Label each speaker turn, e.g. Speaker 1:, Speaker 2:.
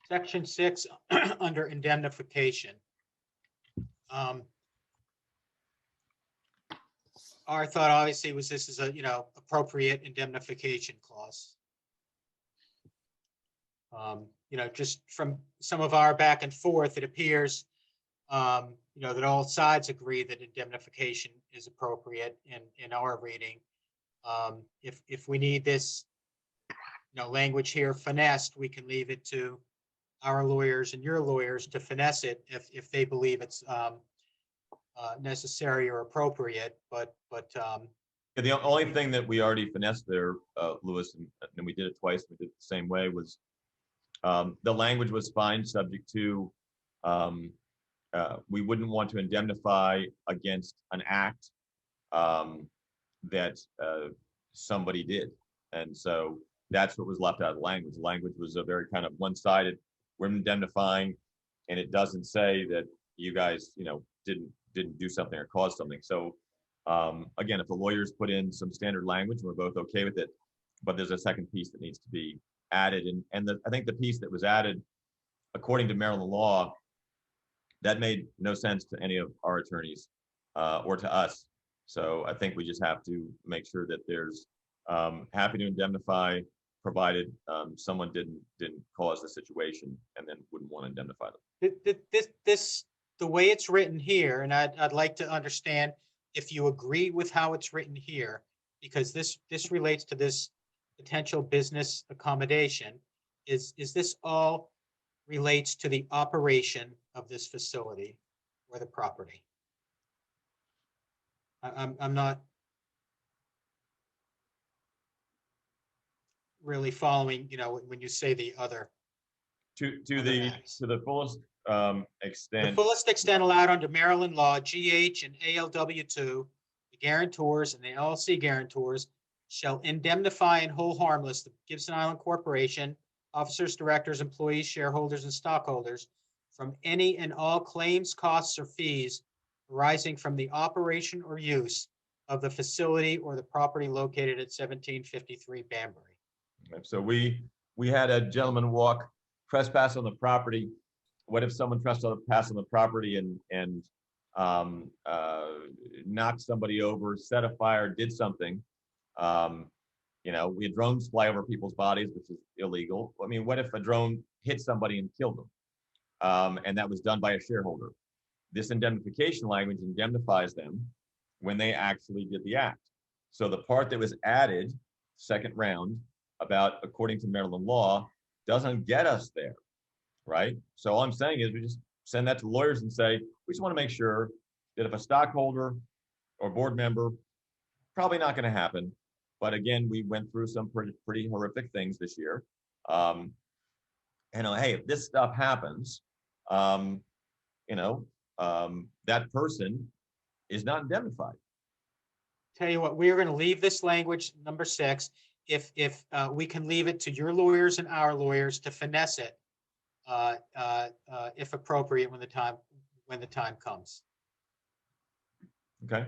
Speaker 1: Section 6 under indemnification. Our thought obviously was this is a, appropriate indemnification clause. Just from some of our back and forth, it appears, that all sides agree that indemnification is appropriate in our reading. If we need this, language here finessed, we can leave it to our lawyers and your lawyers to finesse it if they believe it's necessary or appropriate. But
Speaker 2: Yeah, the only thing that we already finessed there, Louis, and we did it twice, we did it the same way, was the language was fine, subject to we wouldn't want to indemnify against an act that somebody did. And so that's what was left out of the language. The language was a very kind of one-sided, we're indemnifying, and it doesn't say that you guys, didn't do something or cause something. So again, if the lawyers put in some standard language, we're both okay with it, but there's a second piece that needs to be added. And I think the piece that was added, according to Maryland law, that made no sense to any of our attorneys or to us. So I think we just have to make sure that there's happy to indemnify, provided someone didn't cause the situation and then wouldn't want to indemnify them.
Speaker 1: The way it's written here, and I'd like to understand if you agree with how it's written here, because this relates to this potential business accommodation. Is this all relates to the operation of this facility or the property? I'm not really following, when you say the other.
Speaker 2: To the fullest extent.
Speaker 1: The fullest extent allowed under Maryland law, GH and ALW2, the guarantors and the LLC guarantors shall indemnify and hold harmless the Gibson Island Corporation, officers, directors, employees, shareholders, and stockholders from any and all claims, costs, or fees arising from the operation or use of the facility or the property located at 1753 Banbury.
Speaker 2: So we had a gentleman trespass on the property. What if someone trespassed on the property and knocked somebody over, set a fire, did something? We had drones fly over people's bodies, which is illegal. I mean, what if a drone hit somebody and killed them? And that was done by a shareholder. This indemnification language indemnifies them when they actually did the act. So the part that was added, second round, about according to Maryland law, doesn't get us there, right? So all I'm saying is we just send that to lawyers and say, we just want to make sure that if a stockholder or board member, probably not going to happen, but again, we went through some pretty horrific things this year. And hey, if this stuff happens, that person is not indemnified.
Speaker 1: Tell you what, we're going to leave this language, number 6, if we can leave it to your lawyers and our lawyers to finesse it, if appropriate, when the time comes.
Speaker 2: Okay.